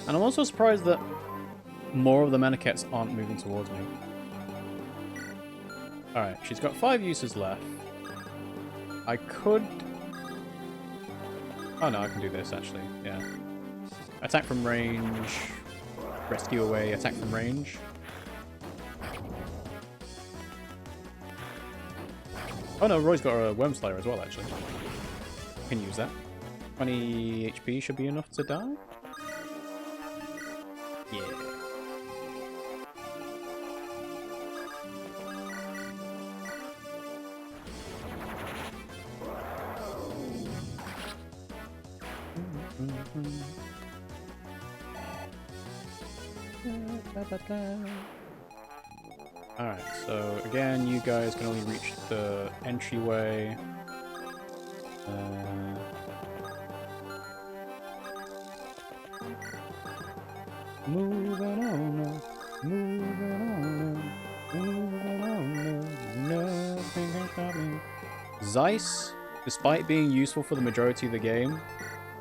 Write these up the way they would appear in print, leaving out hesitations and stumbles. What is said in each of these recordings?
And I'm also surprised that more of the Maniquettes aren't moving towards me. Alright, she's got 5 uses left. I could... Oh no, I can do this actually, yeah. Attack from range, rescue away, attack from range. Oh no, Roy's got a Worm Slayer as well actually. I can use that. 20 HP should be enough to die? Yeah. Alright, so again, you guys can only reach the entryway. Moving on, nothing can stop me. Zeiss, despite being useful for the majority of the game,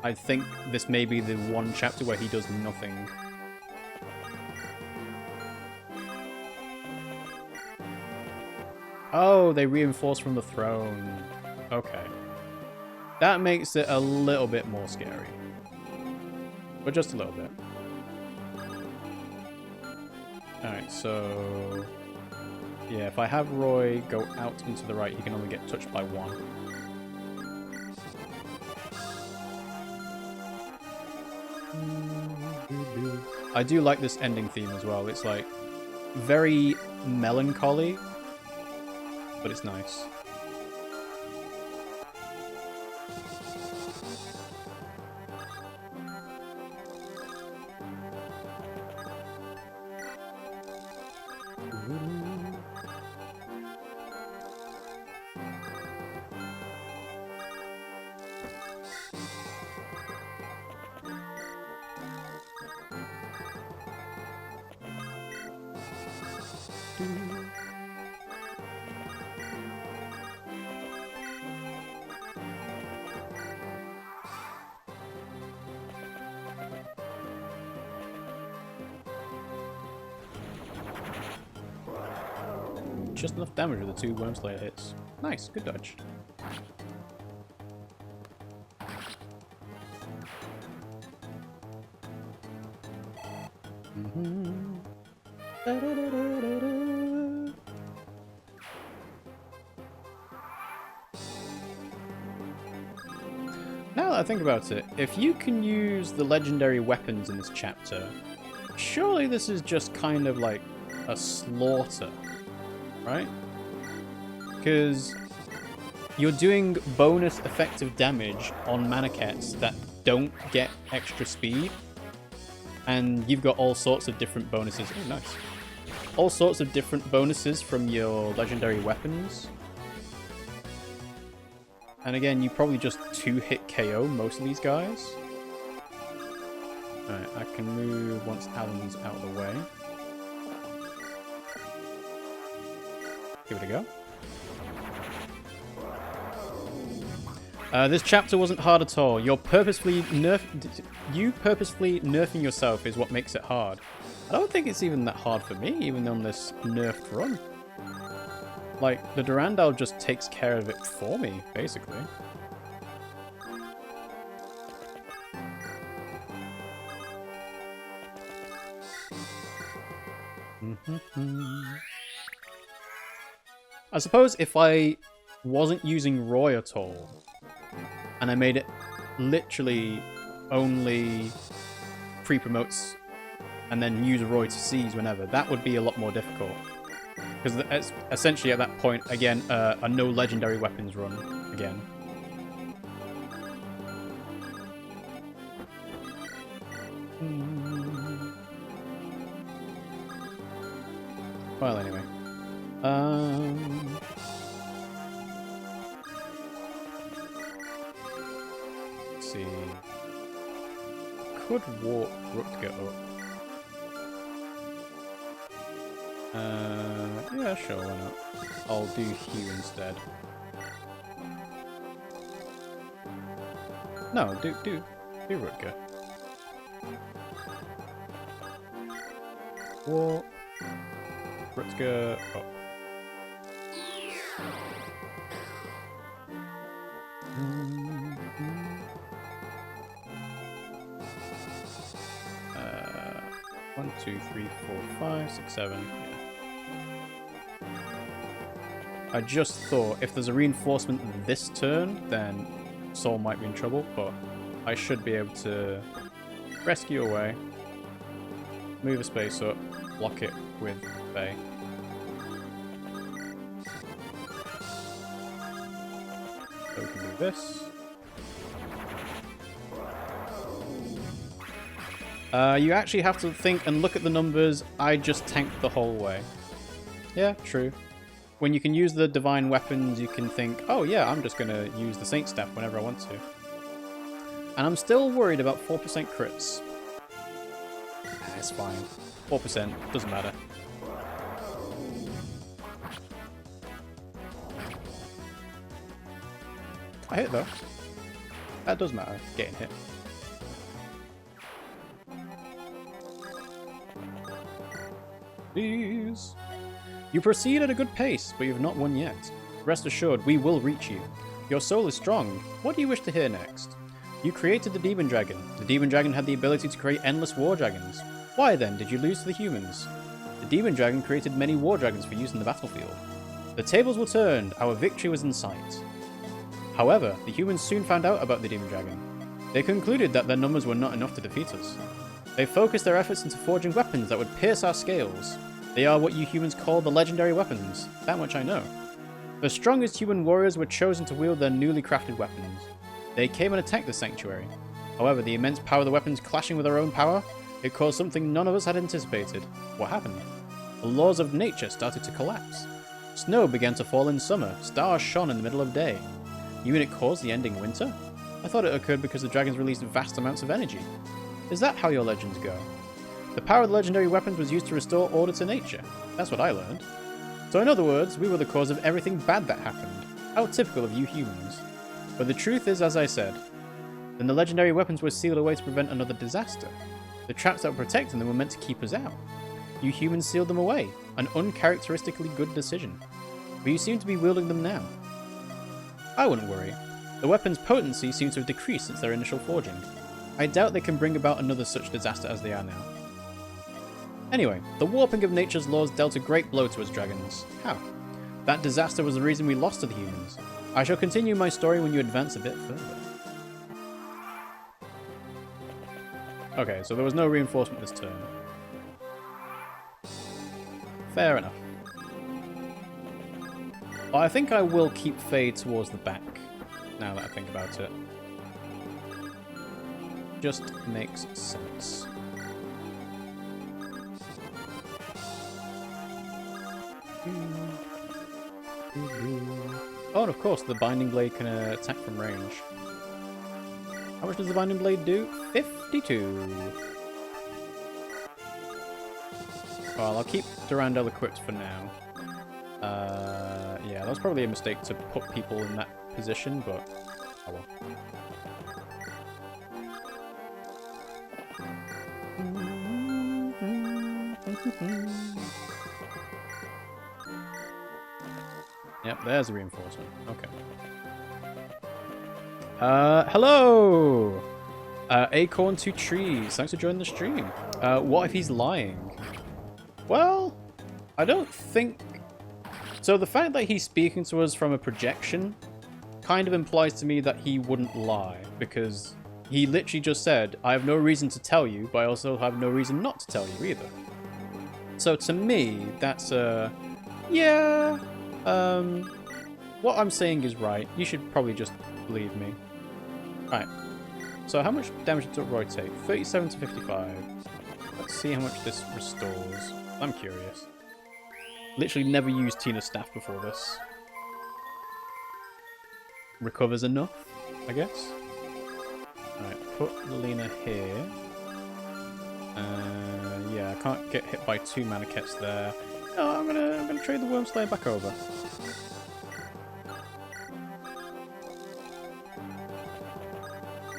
I think this may be the one chapter where he does nothing. Oh, they reinforce from the throne. Okay. That makes it a little bit more scary. But just a little bit. Alright, so... yeah, if I have Roy go out and to the right, he can only get touched by one. I do like this ending theme as well. It's like very melancholy, but it's nice. Just enough damage with the 2 Worm Slayer hits. Nice, good dodge. Now that I think about it, if you can use the legendary weapons in this chapter, surely this is just kind of like a slaughter. Right? Because you're doing bonus effective damage on Maniquettes that don't get extra speed. And you've got all sorts of different bonuses. Oh, nice. All sorts of different bonuses from your legendary weapons. And again, you probably just 2-hit KO most of these guys. Alright, I can move once Alan's out of the way. Give it a go. This chapter wasn't hard at all. You purposefully nerfing yourself is what makes it hard. I don't think it's even that hard for me, even on this nerfed run. Like, the Durandal just takes care of it for me, basically. I suppose if I wasn't using Roy at all, and I made it literally only pre-promotes and then use Roy to seize whenever, that would be a lot more difficult. Because essentially at that point, again, a no legendary weapons run again. Well, anyway. Let's see. Could walk Rook to get up. Yeah, sure, why not? I'll do Hugh instead. No, do Rutger. Warp. Let's go. Oh. 1, 2, 3, 4, 5, 6, 7. Yeah. I just thought if there's a reinforcement this turn, then Soul might be in trouble, but I should be able to rescue away, move a space up, block it with Bay. So we can do this. You actually have to think and look at the numbers. I just tanked the whole way. Yeah, true. When you can use the divine weapons, you can think, oh yeah, I'm just going to use the Saint Staff whenever I want to. And I'm still worried about 4% crits. It's fine. 4%, doesn't matter. I hit though. That does matter, getting hit. Please. You proceed at a good pace, but you've not won yet. Rest assured, we will reach you. Your soul is strong. What do you wish to hear next? You created the Demon Dragon. The Demon Dragon had the ability to create endless war dragons. Why then did you lose to the humans? The Demon Dragon created many war dragons for use in the battlefield. The tables were turned. Our victory was in sight. However, the humans soon found out about the Demon Dragon. They concluded that their numbers were not enough to defeat us. They focused their efforts into forging weapons that would pierce our scales. They are what you humans call the legendary weapons. That much I know. The strongest human warriors were chosen to wield their newly crafted weapons. They came and attacked the sanctuary. However, the immense power of the weapons clashing with our own power, it caused something none of us had anticipated. What happened? The laws of nature started to collapse. Snow began to fall in summer. Stars shone in the middle of day. You mean it caused the ending winter? I thought it occurred because the dragons released vast amounts of energy. Is that how your legends go? The power of the legendary weapons was used to restore order to nature. That's what I learned. So in other words, we were the cause of everything bad that happened. How typical of you humans. But the truth is, as I said, then the legendary weapons were sealed away to prevent another disaster. The traps that were protecting them were meant to keep us out. You humans sealed them away. An uncharacteristically good decision. But you seem to be wielding them now. I wouldn't worry. The weapon's potency seems to have decreased since their initial forging. I doubt they can bring about another such disaster as they are now. Anyway, the warping of nature's laws dealt a great blow to us dragons. How? That disaster was the reason we lost to the humans. I shall continue my story when you advance a bit further. Okay, so there was no reinforcement this turn. Fair enough. But I think I will keep Fade towards the back, now that I think about it. Just makes sense. Oh, and of course, the Binding Blade can attack from range. How much does the Binding Blade do? 52. Well, I'll keep Durandal equipped for now. Yeah, that was probably a mistake to put people in that position, but oh well. Yep, there's a reinforcement. Okay. Hello! Acorn to Trees. Thanks for joining the stream. What if he's lying? Well, I don't think... So the fact that he's speaking to us from a projection kind of implies to me that he wouldn't lie, because he literally just said, I have no reason to tell you, but I also have no reason not to tell you either. So to me, that's yeah, what I'm saying is right. You should probably just believe me. Right. So how much damage did Roy take? 37 to 55. Let's see how much this restores. I'm curious. Literally never used Tina's staff before this. Recovers enough, I guess. Alright, put Lena here. Yeah, I can't get hit by 2 Manakets there. No, I'm gonna trade the Worm Slayer back over.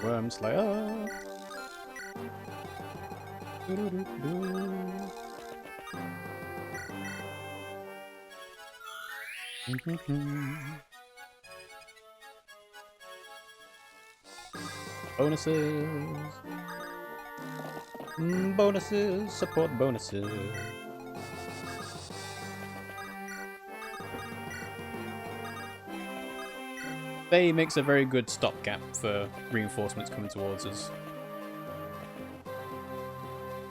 Worm Slayer. Bonuses. Bonuses. Support bonuses. Bay makes a very good stopgap for reinforcements coming towards us.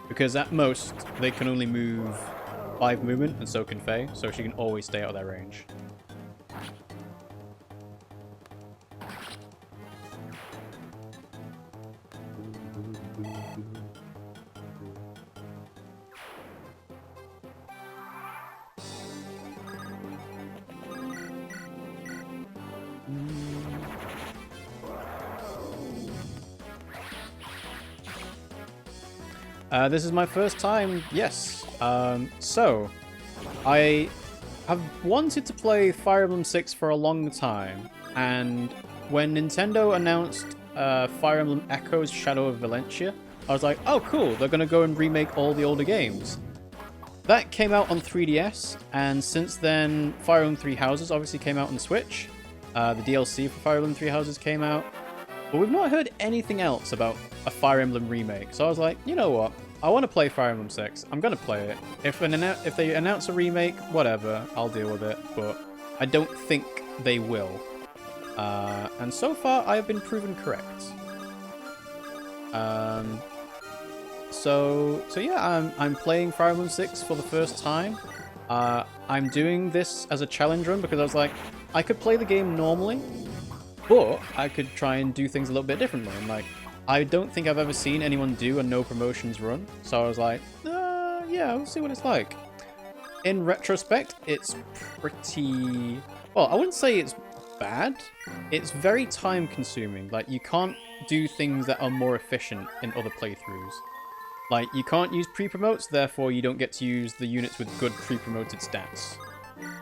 Because at most, they can only move 5 movement, and so can Faye, so she can always stay out of their range. This is my first time, yes. So, I have wanted to play Fire Emblem 6 for a long time, and when Nintendo announced Fire Emblem Echoes Shadow of Valentia, I was like, oh cool, they're gonna go and remake all the older games. That came out on 3DS, and since then, Fire Emblem Three Houses obviously came out on Switch. The DLC for Fire Emblem Three Houses came out, but we've not heard anything else about a Fire Emblem remake, so I was like, you know what? I want to play Fire Emblem 6. I'm going to play it. If they announce a remake, whatever, I'll deal with it. But I don't think they will. And so far, I have been proven correct. So yeah, I'm playing Fire Emblem 6 for the first time. I'm doing this as a challenge run because I was like, I could play the game normally, but I could try and do things a little bit differently. And like, I don't think I've ever seen anyone do a no promotions run, so I was like, yeah, we'll see what it's like. In retrospect, it's pretty... Well, I wouldn't say it's bad. It's very time consuming. Like, you can't do things that are more efficient in other playthroughs. Like, you can't use pre-promotes, therefore you don't get to use the units with good pre-promoted stats.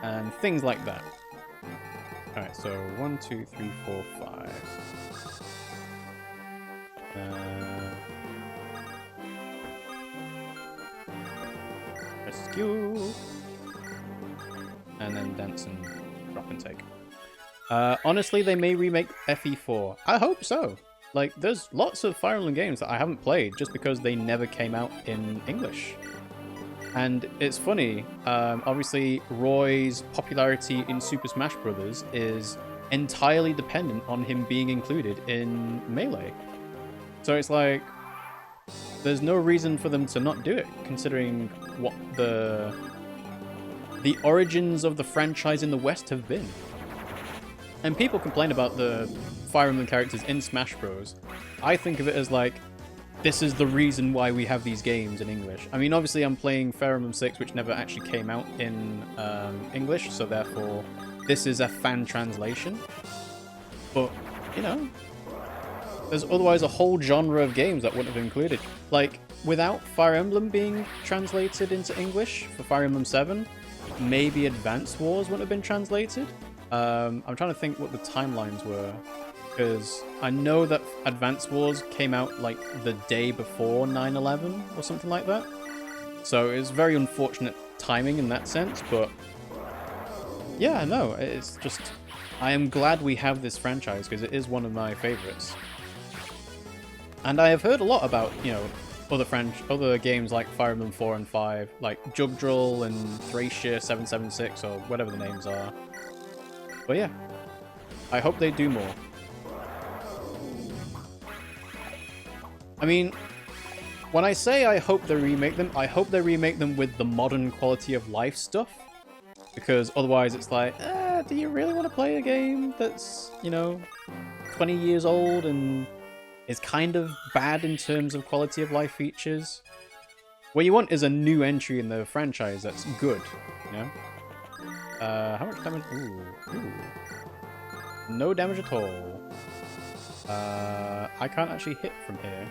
And things like that. Alright, so 1, 2, 3, 4, 5... rescue, and then dance and drop and take. Honestly, they may remake FE4. I hope so. Like, there's lots of Fire Emblem games that I haven't played just because they never came out in English. And it's funny, obviously Roy's popularity in Super Smash Bros. Is entirely dependent on him being included in Melee. So it's like, there's no reason for them to not do it, considering what the origins of the franchise in the West have been. And people complain about the Fire Emblem characters in Smash Bros. I think of it as like, this is the reason why we have these games in English. I mean, obviously I'm playing Fire Emblem 6, which never actually came out in English, so therefore this is a fan translation. But, you know, there's otherwise a whole genre of games that wouldn't have been included. Like, without Fire Emblem being translated into English for Fire Emblem 7, maybe Advance Wars wouldn't have been translated. I'm trying to think what the timelines were, because I know that Advance Wars came out like the day before 9/11 or something like that. So it's very unfortunate timing in that sense, but yeah, no, it's just, I am glad we have this franchise because it is one of my favorites. And I have heard a lot about, you know, other games like Fire Emblem 4 and 5, like Jugdral and Thracia 776 or whatever the names are. But yeah, I hope they do more. I mean, when I say I hope they remake them, I hope they remake them with the modern quality of life stuff. Because otherwise it's like, do you really want to play a game that's, you know, 20 years old and is kind of bad in terms of quality of life features? What you want is a new entry in the franchise that's good, you know? How much damage? Ooh. No damage at all. I can't actually hit from here.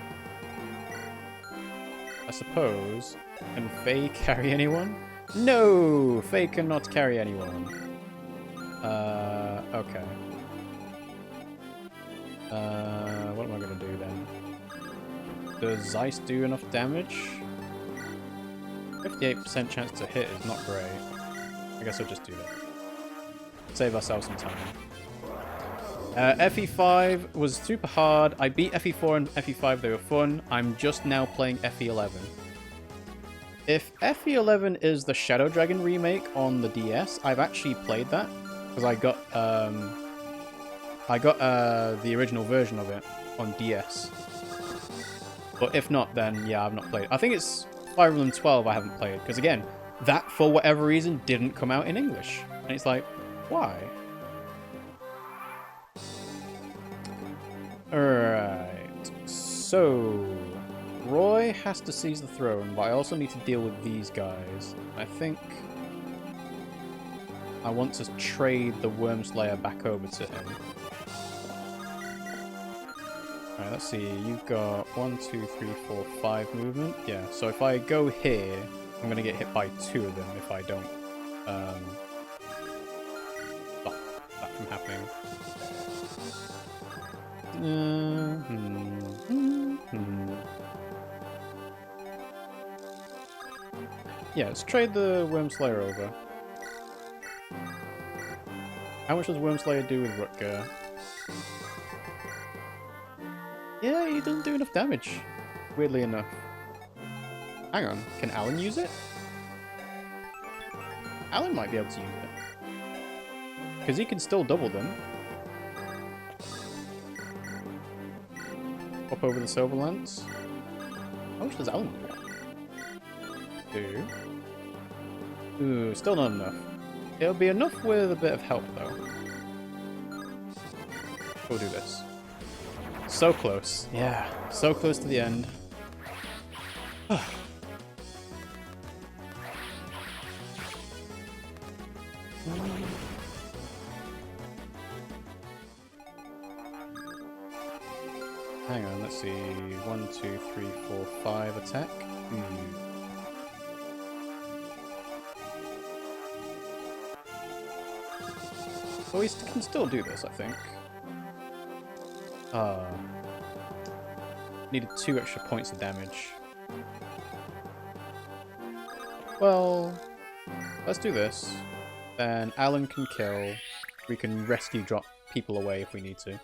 I suppose. Can Faye carry anyone? No! Faye cannot carry anyone. Okay. What am I gonna do then? Does Zeiss do enough damage? 58% chance to hit is not great. I guess I'll just do that. Save ourselves some time. FE5 was super hard. I beat FE4 and FE5, they were fun. I'm just now playing FE11. If FE11 is the Shadow Dragon remake on the DS, I've actually played that. Because I got the original version of it on DS. But if not, then yeah, I've not played. I think it's Fire Emblem 12 I haven't played. Because again, that, for whatever reason, didn't come out in English. And it's like, why? Alright, so Roy has to seize the throne, but I also need to deal with these guys. I think I want to trade the Wormslayer back over to him. Alright, let's see, you've got 1, 2, 3, 4, 5 movement. Yeah, so if I go here, I'm going to get hit by 2 of them if I don't stop that from happening. Yeah, let's trade the Wormslayer over. How much does Wormslayer do with Rutger? Yeah, he doesn't do enough damage, weirdly enough. Hang on, can Alan use it? Alan might be able to use it. Because he can still double them. Up over the Silver Lance. How much does Alan do? Ooh, still not enough. It'll be enough with a bit of help, though. We'll do this. So close. Yeah, so close to the end. Hang on, let's see. 1, 2, 3, 4, 5 attack. Well, we can still do this, I think. Needed 2 extra points of damage. Well, let's do this. Then Alan can kill. We can rescue drop people away if we need to.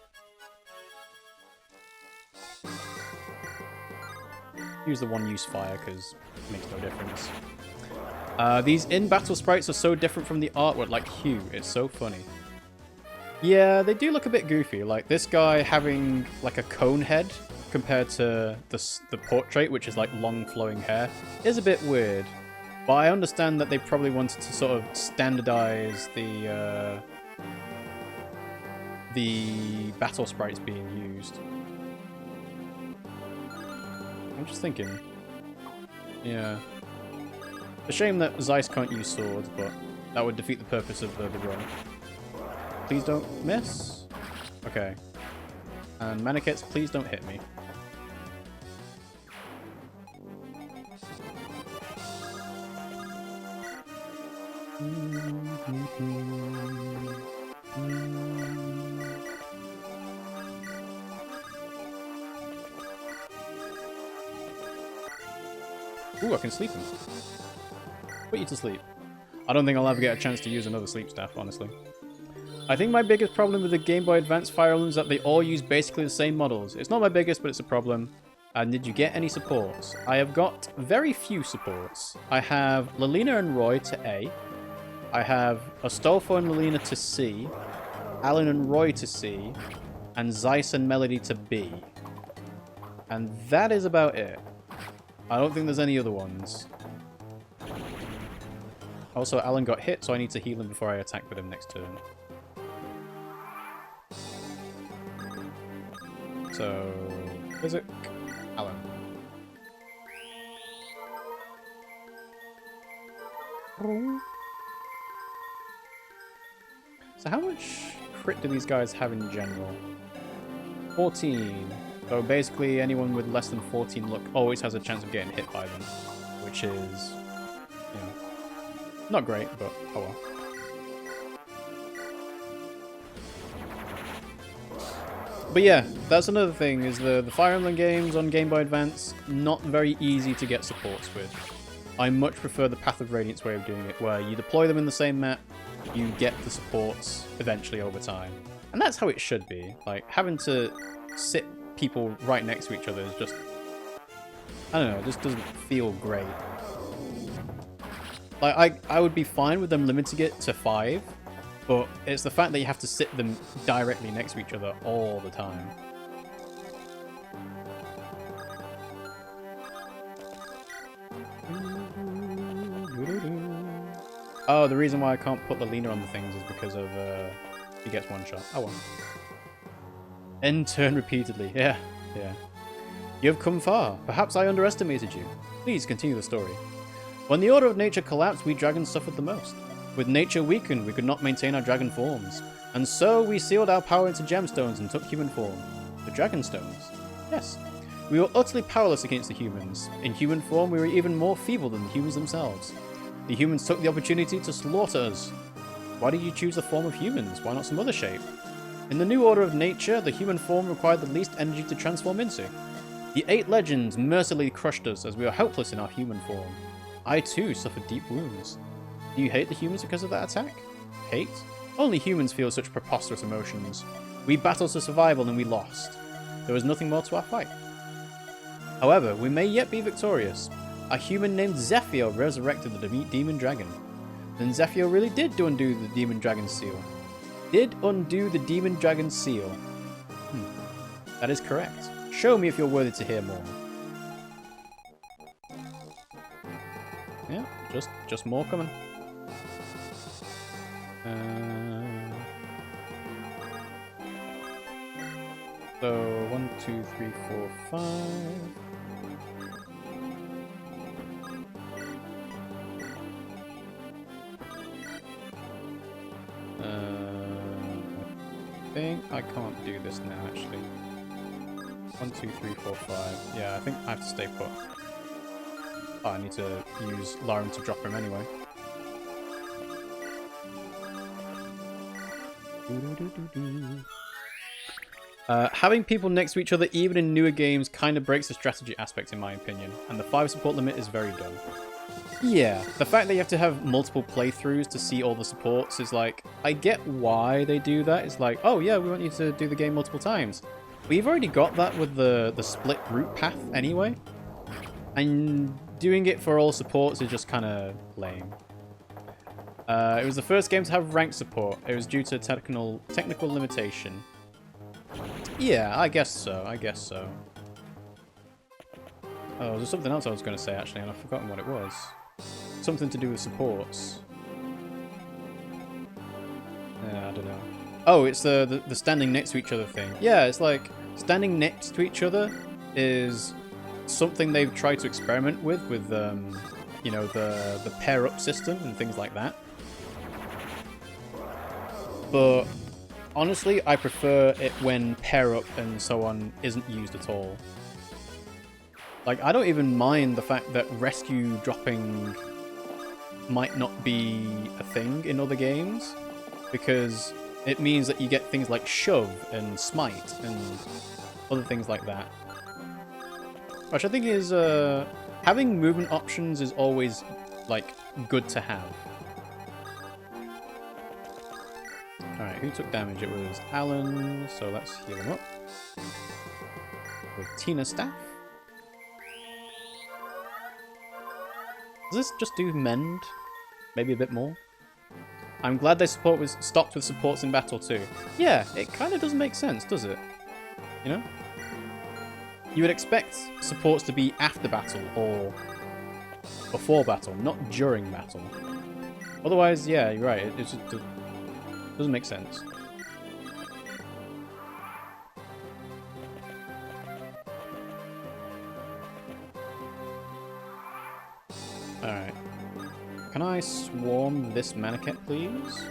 Use the one-use fire because it makes no difference. These in-battle sprites are so different from the artwork, like Hugh. It's so funny. Yeah, they do look a bit goofy. Like this guy having like a cone head compared to the portrait, which is like long flowing hair, is a bit weird. But I understand that they probably wanted to sort of standardize the battle sprites being used. I'm just thinking. Yeah. A shame that Zeiss can't use swords, but that would defeat the purpose of the run. Please don't miss. Okay. And Manakets, please don't hit me. Ooh, I can sleep him. Put you to sleep. I don't think I'll ever get a chance to use another sleep staff, honestly. I think my biggest problem with the Game Boy Advance Fire Emblem is that they all use basically the same models. It's not my biggest, but it's a problem. And did you get any supports? I have got very few supports. I have Lilina and Roy to A. I have Astolfo and Lilina to C. Alan and Roy to C. And Zeiss and Melody to B. And that is about it. I don't think there's any other ones. Also, Alan got hit, so I need to heal him before I attack with him next turn. So, Physic, Alan. So how much crit do these guys have in general? 14. So basically anyone with less than 14 luck always has a chance of getting hit by them. Which is, you know, not great, but oh well. But yeah, that's another thing, is the Fire Emblem games on Game Boy Advance, not very easy to get supports with. I much prefer the Path of Radiance way of doing it, where you deploy them in the same map, you get the supports eventually over time. And that's how it should be. Like, having to sit people right next to each other is just... I don't know, it just doesn't feel great. Like, I would be fine with them limiting it to 5, but it's the fact that you have to sit them directly next to each other all the time. Oh, the reason why I can't put the leaner on the things is because of, he gets one shot. Oh well. End turn repeatedly. Yeah. You have come far. Perhaps I underestimated you. Please continue the story. When the Order of Nature collapsed, we dragons suffered the most. With nature weakened, we could not maintain our dragon forms. And so we sealed our power into gemstones and took human form. The dragon stones? Yes. We were utterly powerless against the humans. In human form, we were even more feeble than the humans themselves. The humans took the opportunity to slaughter us. Why did you choose the form of humans? Why not some other shape? In the new order of nature, the human form required the least energy to transform into. The 8 legends mercilessly crushed us as we were helpless in our human form. I too suffered deep wounds. Do you hate the humans because of that attack? Hate? Only humans feel such preposterous emotions. We battled for survival and we lost. There was nothing more to our fight. However, we may yet be victorious. A human named Zephyr resurrected the demon dragon. Then Zephyr really did undo the demon dragon seal. That is correct. Show me if you're worthy to hear more. Yeah, just more coming. So 1, 2, 3, 4, 5. I think I can't do this now, actually. 1, 2, 3, 4, 5. Yeah, I think I have to stay put. Oh, I need to use Larum to drop him anyway. Having people next to each other, even in newer games, kind of breaks the strategy aspect, in my opinion, and the 5 support limit is very dumb. Yeah, the fact that you have to have multiple playthroughs to see all the supports is like, I get why they do that. It's like, oh yeah, we want you to do the game multiple times. We've already got that with the split route path anyway. And doing it for all supports is just kind of lame. It was the first game to have ranked support. It was due to technical limitation. Yeah, I guess so. Oh, there's something else I was going to say actually, and I've forgotten what it was. Something to do with supports. Yeah, I don't know. Oh, it's the standing next to each other thing. Yeah, it's like standing next to each other is something they've tried to experiment with you know, the pair up system and things like that. But honestly, I prefer it when pair up and so on isn't used at all. Like, I don't even mind the fact that rescue dropping might not be a thing in other games, because it means that you get things like shove and smite and other things like that. Which I think is, having movement options is always, like, good to have. Alright, who took damage? It was Alan, so let's heal him up. With Tina Staff. Does this just do mend? Maybe a bit more? I'm glad they stopped with supports in battle too. Yeah, it kind of doesn't make sense, does it? You know? You would expect supports to be after battle or before battle, not during battle. Otherwise, yeah, you're right, it just doesn't make sense. Alright. Can I swarm this Maniket, please?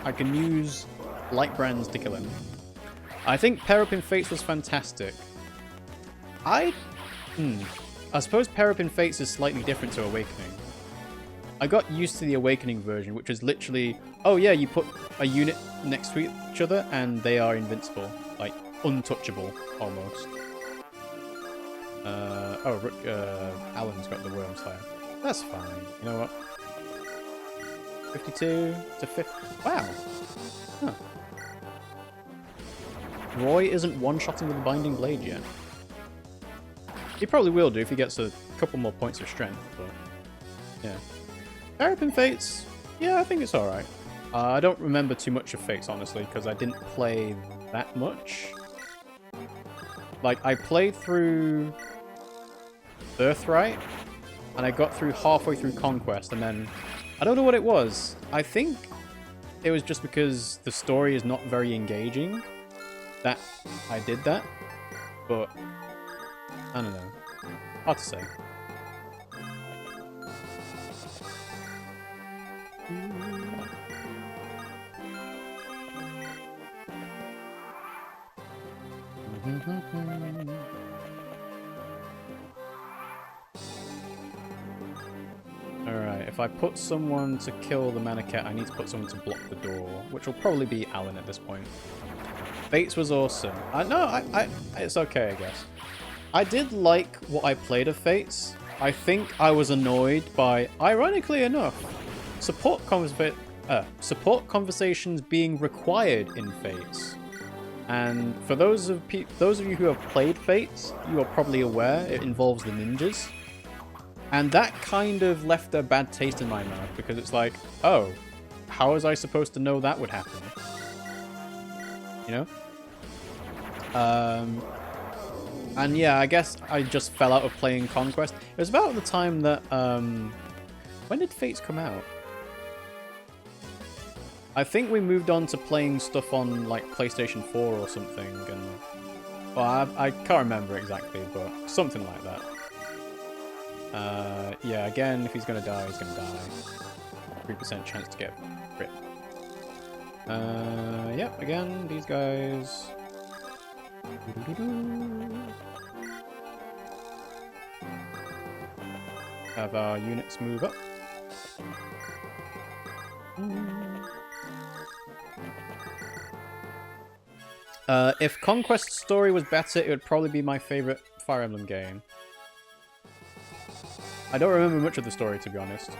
I can use light brands to kill him. I think pair up in Fates was fantastic. I suppose Paraffin Fates is slightly different to Awakening. I got used to the Awakening version, which is literally, oh yeah, you put a unit next to each other and they are invincible. Like, untouchable, almost. Alan's got the Worm Slayer. That's fine. You know what? 52 to 50. Wow. Huh. Roy isn't one-shotting with the Binding Blade yet. He probably will do if he gets a couple more points of strength, but yeah. Paraffin Fates, yeah, I think it's alright. I don't remember too much of Fates, honestly, because I didn't play that much. Like, I played through Birthright, and I got through halfway through Conquest, and then I don't know what it was. I think it was just because the story is not very engaging that I did that, but I don't know. Hard to say. Alright, if I put someone to kill the Manicat, I need to put someone to block the door, which will probably be Alan at this point. Fates was awesome. It's okay, I guess. I did like what I played of Fates. I think I was annoyed by, ironically enough, support conversations being required in Fates. And for those of you who have played Fates, you are probably aware it involves the ninjas. And that kind of left a bad taste in my mouth, because it's like, oh, how was I supposed to know that would happen? You know? And yeah, I guess I just fell out of playing Conquest. It was about the time that, when did Fates come out? I think we moved on to playing stuff on, like, PlayStation 4 or something, and... Well, I can't remember exactly, but something like that. Yeah, again, if he's gonna die, he's gonna die. 3% chance to get crit. Yep, again, these guys... Have our units move up. If Conquest story was better, it would probably be my favorite Fire Emblem game. I don't remember much of the story, to be honest.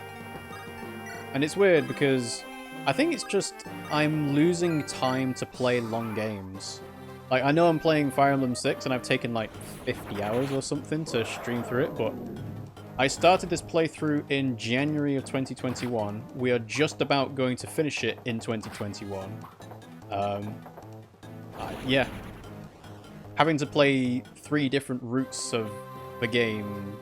And it's weird because I think it's just I'm losing time to play long games. Like, I know I'm playing Fire Emblem 6 and I've taken like 50 hours or something to stream through it, but I started this playthrough in January of 2021. We are just about going to finish it in 2021. Yeah. Having to play 3 different routes of the game